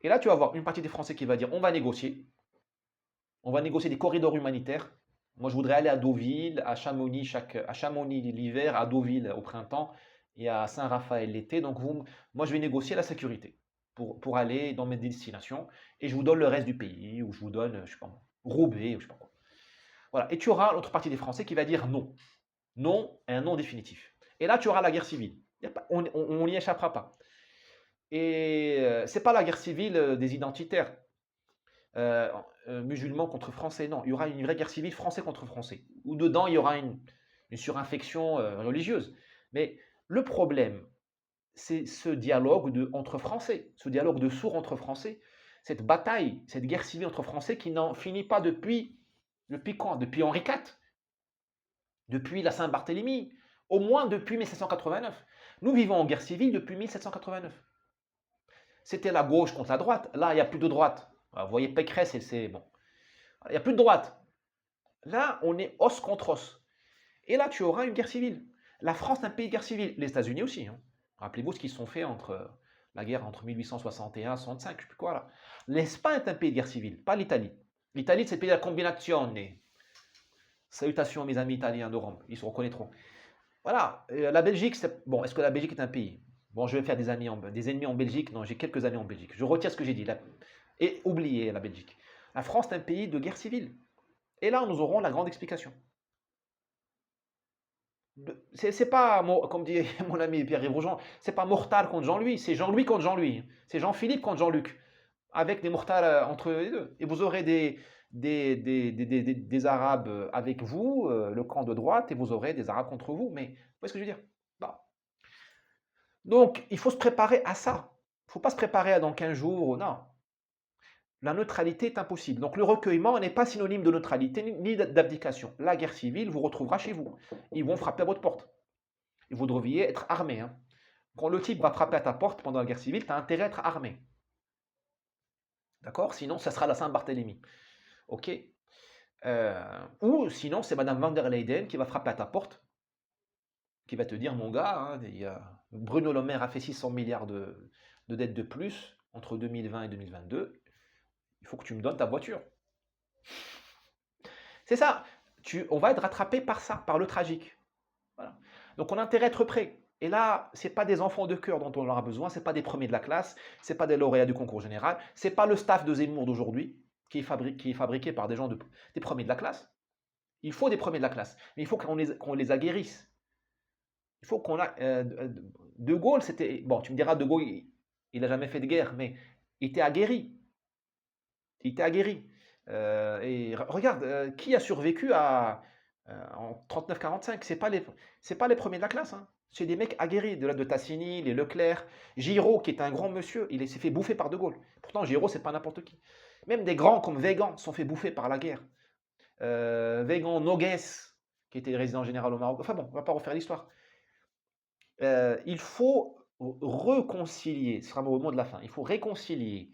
Et là, tu vas avoir une partie des Français qui va dire on va négocier. On va négocier des corridors humanitaires. Moi, je voudrais aller à Deauville, à Chamonix l'hiver, à Deauville au printemps et à Saint-Raphaël l'été. Donc, moi, je vais négocier la sécurité pour aller dans mes destinations et je vous donne le reste du pays ou je vous donne, je ne sais pas, Roubaix ou je ne sais pas quoi. Voilà. Et tu auras l'autre partie des Français qui va dire non. Non, un non définitif. Et là, tu auras la guerre civile. On n'y échappera pas. Et ce n'est pas la guerre civile des identitaires. Musulmans contre français, non, il y aura une vraie guerre civile français contre français, où dedans il y aura une surinfection religieuse. Mais le problème, c'est ce dialogue entre Français, ce dialogue de sourds entre Français, cette bataille, cette guerre civile entre Français qui n'en finit pas depuis quand? Depuis Henri IV, depuis la Saint-Barthélemy, au moins depuis 1789. Nous vivons en guerre civile depuis 1789. C'était la gauche contre la droite, là il n'y a plus de droite. Vous voyez Pécresse, c'est bon. Il n'y a plus de droite. Là, on est os contre os. Et là, tu auras une guerre civile. La France est un pays de guerre civile. Les États-Unis aussi. Hein. Rappelez-vous ce qu'ils se sont fait entre la guerre entre 1861 et 65, je ne sais plus quoi là. L'Espagne est un pays de guerre civile, pas l'Italie. L'Italie, c'est le pays de la combinazione. Salutations mes amis italiens de Rome, ils se reconnaîtront. Voilà, la Belgique, bon, est-ce que la Belgique est un pays? Bon, je vais faire des ennemis en Belgique. Non, j'ai quelques amis en Belgique. Je retire ce que j'ai dit. Et oubliez la Belgique. La France est un pays de guerre civile. Et là, nous aurons la grande explication. C'est pas, comme dit mon ami Pierre-Yves Rougeant, c'est pas Mortal contre Jean-Louis, c'est Jean-Louis contre Jean-Louis. C'est Jean-Philippe contre Jean-Luc, avec des mortals entre les deux. Et vous aurez des Arabes avec vous, le camp de droite, et vous aurez des Arabes contre vous. Mais vous voyez ce que je veux dire? Bah. Donc, il faut se préparer à ça. Il ne faut pas se préparer à dans 15 jours, non. La neutralité est impossible. Donc le recueillement n'est pas synonyme de neutralité ni d'abdication. La guerre civile vous retrouvera chez vous. Ils vont frapper à votre porte. Et vous devriez être armé. Hein. Quand le type va frapper à ta porte pendant la guerre civile, tu as intérêt à être armé. D'accord? Sinon, ça sera la Saint-Barthélemy. Ok? Ou sinon, c'est Madame van der Leyden qui va frapper à ta porte, qui va te dire, mon gars, hein, Bruno Le Maire a fait 600 milliards de dettes de plus entre 2020 et 2022. Il faut que tu me donnes ta voiture. C'est ça. On va être rattrapé par ça, par le tragique. Voilà. Donc on a intérêt à être prêt. Et là, ce n'est pas des enfants de cœur dont on aura besoin, ce n'est pas des premiers de la classe, ce n'est pas des lauréats du concours général, ce n'est pas le staff de Zemmour d'aujourd'hui qui est fabriqué par des gens des premiers de la classe. Il faut des premiers de la classe, mais il faut qu'on les aguerrisse. Il faut qu'on a... De Gaulle, c'était... Bon, tu me diras, De Gaulle, il n'a jamais fait de guerre, mais il était aguerri. Il était aguerri. Et regarde, qui a survécu en 39-45? C'est pas les premiers de la classe. Hein. C'est des mecs aguerris, de Tassigny, les Leclerc. Giraud, qui est un grand monsieur, il s'est fait bouffer par De Gaulle. Pourtant, Giraud, c'est pas n'importe qui. Même des grands comme Weygand sont fait bouffer par la guerre. Weygand, Noguès, qui était résident général au Maroc. Enfin bon, on ne va pas refaire l'histoire. Il faut réconcilier, ce sera mon mot de la fin, il faut réconcilier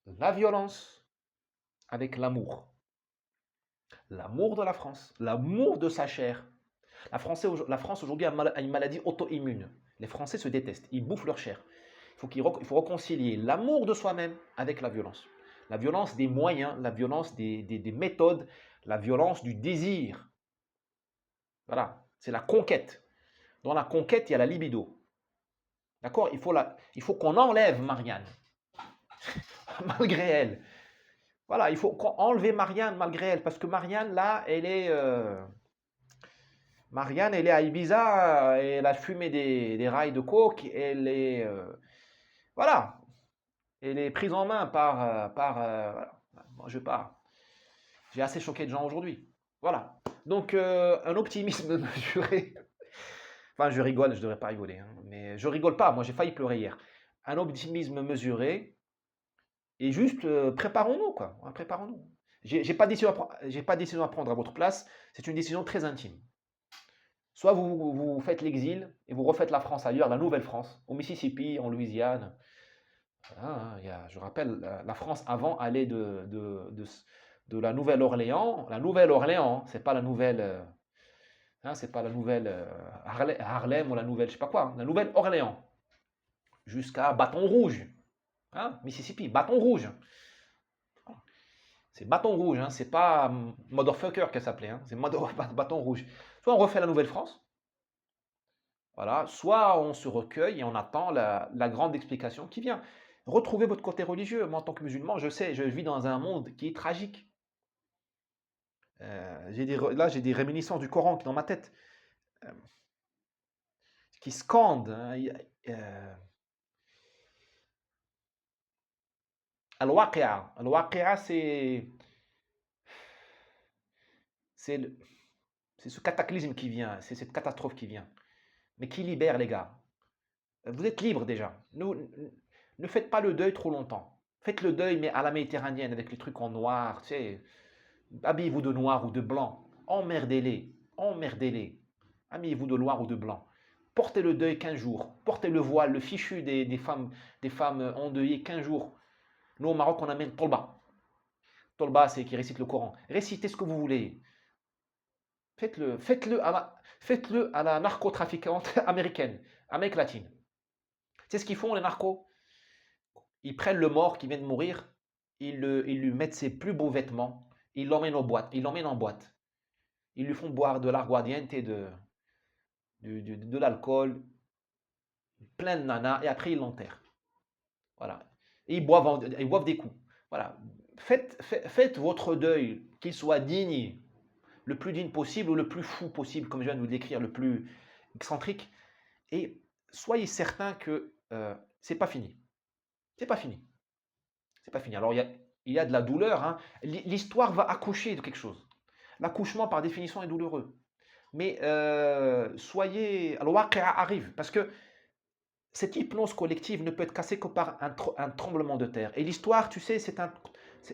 la violence avec l'amour. L'amour de la France, l'amour de sa chair. La France aujourd'hui a une maladie auto-immune. Les Français se détestent, ils bouffent leur chair. Il faut réconcilier l'amour de soi-même avec la violence. La violence des moyens, la violence des méthodes, la violence du désir. Voilà, c'est la conquête. Dans la conquête, il y a la libido. D'accord? Il faut qu'on enlève Marianne, malgré elle. Voilà, il faut enlever Marianne malgré elle, parce que Marianne, là, Marianne, elle est à Ibiza, elle a fumé des rails de coke, voilà, elle est prise en main voilà. Moi, je pars. J'ai assez choqué de gens aujourd'hui. Voilà. Donc, un optimisme mesuré. Enfin, je rigole, je ne devrais pas rigoler, hein, mais je rigole pas. Moi, j'ai failli pleurer hier. Un optimisme mesuré et juste préparons-nous, quoi. Préparons-nous. J'ai pas de décision à prendre à votre place. C'est une décision très intime. Soit vous faites l'exil et vous refaites la France ailleurs, la nouvelle France, au Mississippi, en Louisiane. Hein, je rappelle, la France avant allait de la Nouvelle-Orléans. La Nouvelle-Orléans, c'est pas la nouvelle, c'est pas la nouvelle Harlem ou la nouvelle, je sais pas quoi, la Nouvelle-Orléans, jusqu'à Bâton Rouge, hein, Mississippi, Bâton Rouge. C'est Bâton Rouge, hein, c'est pas Motherfucker qu'elle s'appelait, hein, c'est Bâton Rouge. Soit on refait la Nouvelle-France, voilà, soit on se recueille et on attend la grande explication qui vient. Retrouvez votre côté religieux. Moi, en tant que musulman, je sais, je vis dans un monde qui est tragique. Là, j'ai des réminiscences du Coran dans ma tête, euh, qui scandent, hein, Al-Waqi'a. Al-Waqi'a, c'est le- c'est ce cataclysme qui vient, c'est cette catastrophe qui vient. Mais qui libère, les gars? Vous êtes libres déjà. Ne faites pas le deuil trop longtemps. Faites le deuil, mais à la méditerranéenne, avec les trucs en noir, tu sais. Habillez-vous de noir ou de blanc. Emmerdez-les. Emmerdez-les. Habillez-vous de noir ou de blanc. Portez le deuil 15 jours. Portez le voile, le fichu des femmes endeuillées 15 jours. Nous, au Maroc, on amène Tolba. Tolba, c'est qui récite le Coran. Récitez ce que vous voulez. Faites-le à la narcotrafiquante américaine, Amérique latine. C'est ce qu'ils font, les narcos. Ils prennent le mort qui vient de mourir, ils lui mettent ses plus beaux vêtements, ils l'emmènent en boîte. Ils lui font boire de l'aguardiente et de l'alcool, plein de nanas, et après ils l'enterrent. Voilà. Et ils boivent des coups. Voilà. Faites votre deuil, qu'il soit digne, le plus digne possible ou le plus fou possible, comme je viens de vous le décrire, le plus excentrique. Et soyez certain que c'est pas fini. C'est pas fini. C'est pas fini. Alors il y a de la douleur, hein. L'histoire va accoucher de quelque chose. L'accouchement, par définition, est douloureux. Mais soyez. Alors, Waqi'a arrive, parce que cette hypnose collective ne peut être cassée que par un tremblement de terre. Et l'histoire, tu sais,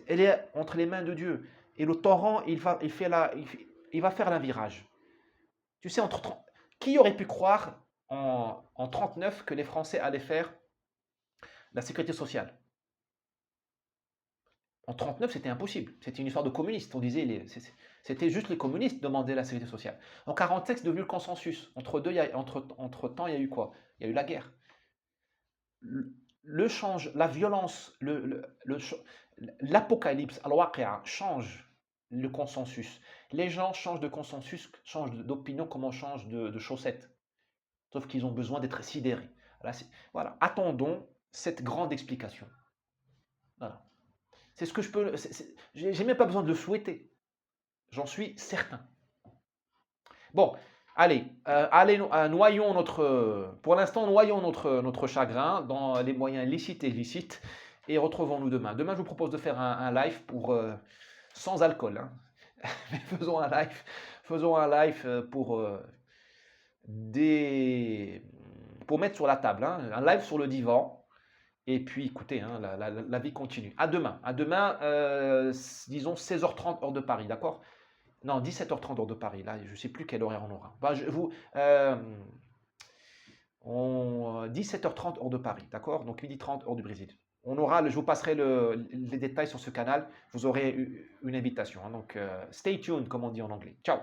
elle est entre les mains de Dieu. Et le torrent, il va faire un virage. Tu sais, qui aurait pu croire en 39 que les Français allaient faire la sécurité sociale? En 39, c'était impossible. C'était une histoire de communistes. On disait, c'était juste les communistes qui demandaient la sécurité sociale. En 47, c'est devenu le consensus. Entre-temps, il y a eu quoi? Il y a eu la guerre. La violence, l'apocalypse, al-Waqi'a, change le consensus. Les gens changent de consensus, changent d'opinion comme on change de chaussettes. Sauf qu'ils ont besoin d'être sidérés. Voilà. Attendons cette grande explication. Voilà. C'est ce que je peux. J'ai même pas besoin de le souhaiter. J'en suis certain. Bon, allez, noyons pour l'instant, noyons notre chagrin dans les moyens licites et illicites et retrouvons-nous demain. Demain, je vous propose de faire un live sans alcool, hein. Mais faisons un live pour mettre sur la table, hein, un live sur le divan. Et puis, écoutez, hein, la vie continue. À demain, disons 16h30 heure de Paris, d'accord? Non, 17h30 heure de Paris. Là, je ne sais plus quel horaire on aura. Bah, 17h30 heure de Paris, d'accord? Donc 12h30 heure du Brésil. Je vous passerai les détails sur ce canal. Vous aurez une invitation, hein. Donc, stay tuned, comme on dit en anglais. Ciao!